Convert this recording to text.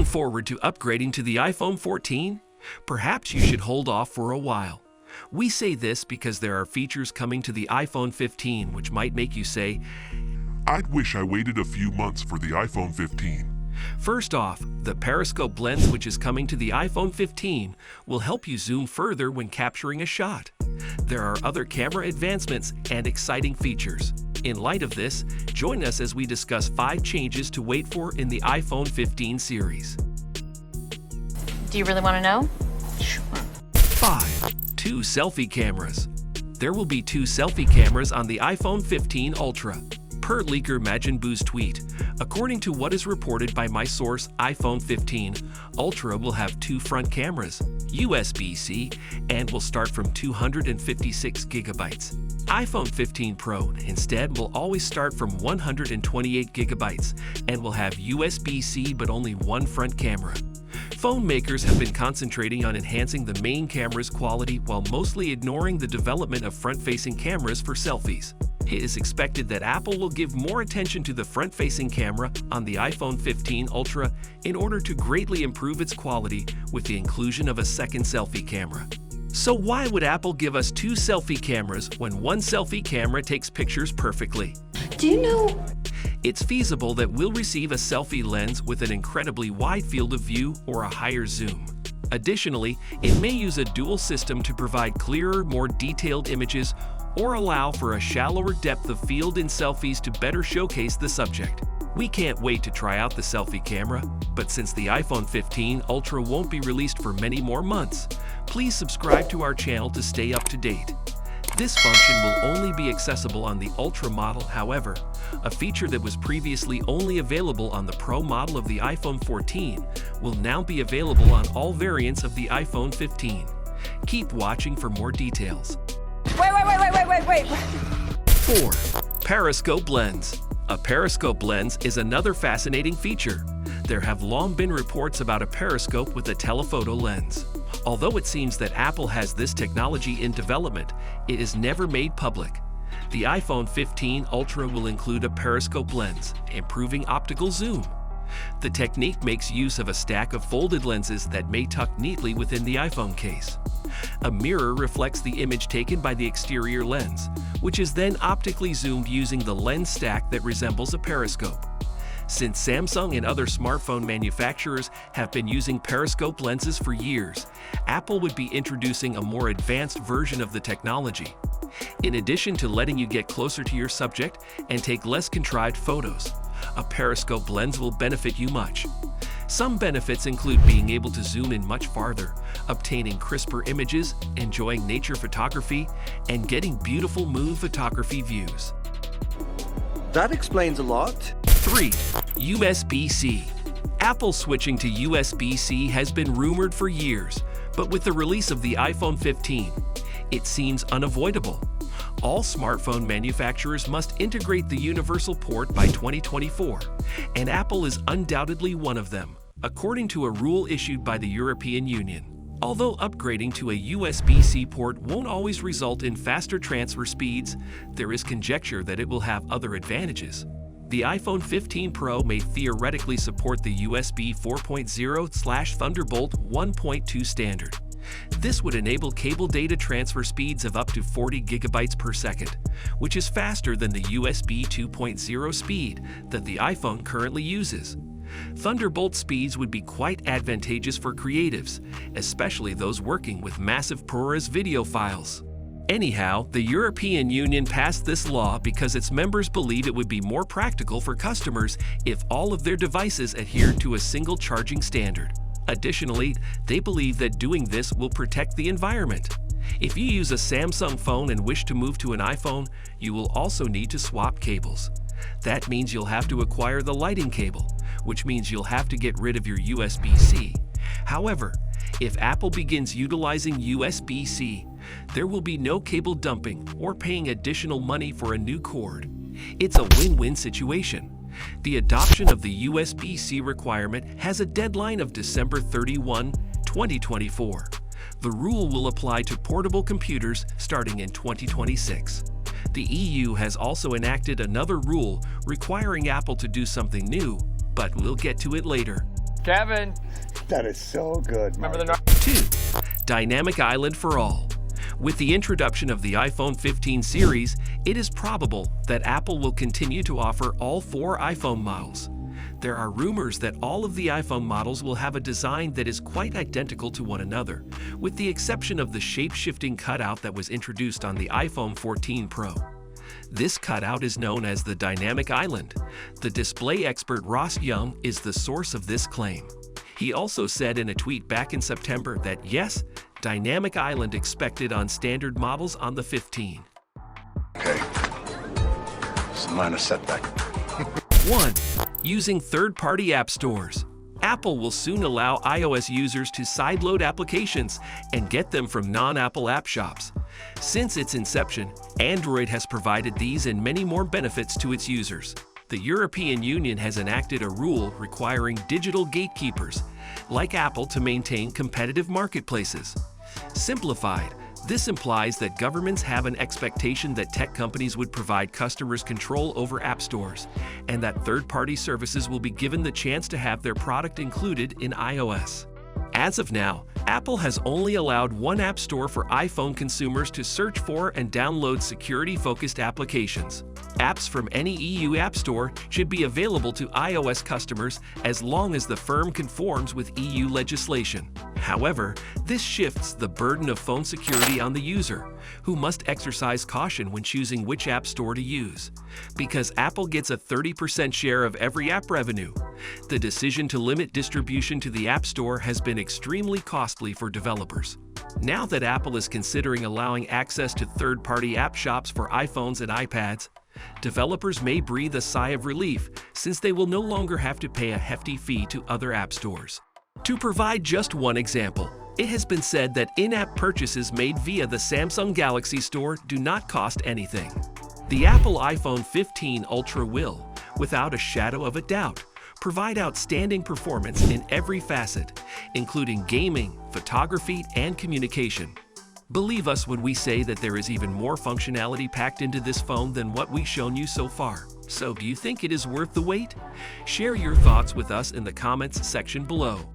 Looking forward to upgrading to the iPhone 14? Perhaps you should hold off for a while. We say this because there are features coming to the iPhone 15 which might make you say, I'd wish I waited a few months for the iPhone 15. First off, the Periscope lens which is coming to the iPhone 15 will help you zoom further when capturing a shot. There are other camera advancements and exciting features. In light of this, join us as we discuss 5 changes to wait for in the iPhone 15 series. Do you really want to know? Sure. 5. 2 selfie cameras. There will be 2 selfie cameras on the iPhone 15 Ultra, per leaker Majinbu's tweet. According to what is reported by my source, iPhone 15 Ultra will have 2 front cameras, USBC, and will start from 256 gigabytes. iPhone 15 Pro instead will always start from 128 gigabytes and will have USB-C but only 1 front camera. Phone makers have been concentrating on enhancing the main camera's quality while mostly ignoring the development of front-facing cameras for selfies. It is expected that Apple will give more attention to the front-facing camera on the iPhone 15 Ultra in order to greatly improve its quality with the inclusion of a second selfie camera. So why would Apple give us 2 selfie cameras when 1 selfie camera takes pictures perfectly? Do you know? It's feasible that we'll receive a selfie lens with an incredibly wide field of view or a higher zoom. Additionally, it may use a dual system to provide clearer, more detailed images or allow for a shallower depth of field in selfies to better showcase the subject. We can't wait to try out the selfie camera, but since the iPhone 15 Ultra won't be released for many more months, please subscribe to our channel to stay up to date. This function will only be accessible on the Ultra model, however, a feature that was previously only available on the Pro model of the iPhone 14 will now be available on all variants of the iPhone 15. Keep watching for more details. Wait. 4. Periscope lens. A periscope lens is another fascinating feature. There have long been reports about a periscope with a telephoto lens. Although it seems that Apple has this technology in development, it is never made public. The iPhone 15 Ultra will include a periscope lens, improving optical zoom. The technique makes use of a stack of folded lenses that may tuck neatly within the iPhone case. A mirror reflects the image taken by the exterior lens, which is then optically zoomed using the lens stack that resembles a periscope. Since Samsung and other smartphone manufacturers have been using periscope lenses for years, Apple would be introducing a more advanced version of the technology. In addition to letting you get closer to your subject and take less contrived photos, a periscope lens will benefit you much. Some benefits include being able to zoom in much farther, obtaining crisper images, enjoying nature photography, and getting beautiful moon photography views. That explains a lot. 3. USB-C. Apple switching to USB-C has been rumored for years, but with the release of the iPhone 15, it seems unavoidable. All smartphone manufacturers must integrate the universal port by 2024, and Apple is undoubtedly one of them, according to a rule issued by the European Union. Although upgrading to a USB-C port won't always result in faster transfer speeds, there is conjecture that it will have other advantages. The iPhone 15 Pro may theoretically support the USB 4.0/Thunderbolt 1.2 standard. This would enable cable data transfer speeds of up to 40 gigabytes per second, which is faster than the USB 2.0 speed that the iPhone currently uses. Thunderbolt speeds would be quite advantageous for creatives, especially those working with massive ProRes video files. Anyhow, the European Union passed this law because its members believe it would be more practical for customers if all of their devices adhered to a single charging standard. Additionally, they believe that doing this will protect the environment. If you use a Samsung phone and wish to move to an iPhone, you will also need to swap cables. That means you'll have to acquire the lighting cable, which means you'll have to get rid of your USB-C. However, if Apple begins utilizing USB-C, there will be no cable dumping or paying additional money for a new cord. It's a win-win situation. The adoption of the USB-C requirement has a deadline of December 31, 2024. The rule will apply to portable computers starting in 2026. The EU has also enacted another rule requiring Apple to do something new, but we'll get to it later. Kevin, That is so good. remember the 2. Dynamic Island for all. With the introduction of the iPhone 15 series, it is probable that Apple will continue to offer all 4 iPhone models. There are rumors that all of the iPhone models will have a design that is quite identical to one another, with the exception of the shape-shifting cutout that was introduced on the iPhone 14 Pro. This cutout is known as the Dynamic Island. The display expert Ross Young is the source of this claim. He also said in a tweet back in September that yes, Dynamic Island expected on standard models on the 15. Okay. It's a minor setback. 1. Using third-party app stores. Apple will soon allow iOS users to sideload applications and get them from non-Apple app shops. Since its inception, Android has provided these and many more benefits to its users. The European Union has enacted a rule requiring digital gatekeepers, like Apple, to maintain competitive marketplaces. Simplified, this implies that governments have an expectation that tech companies would provide customers control over app stores, and that third-party services will be given the chance to have their product included in iOS. As of now, Apple has only allowed one app store for iPhone consumers to search for and download security-focused applications. Apps from any EU app store should be available to iOS customers as long as the firm conforms with EU legislation. However, this shifts the burden of phone security on the user, who must exercise caution when choosing which app store to use. Because Apple gets a 30% share of every app revenue, the decision to limit distribution to the App Store has been extremely costly for developers. Now that Apple is considering allowing access to third-party app shops for iPhones and iPads, developers may breathe a sigh of relief since they will no longer have to pay a hefty fee to other app stores. To provide just one example, it has been said that in-app purchases made via the Samsung Galaxy Store do not cost anything. The Apple iPhone 15 Ultra will, without a shadow of a doubt, provide outstanding performance in every facet, including gaming, photography, and communication. Believe us when we say that there is even more functionality packed into this phone than what we've shown you so far. So do you think it is worth the wait? Share your thoughts with us in the comments section below.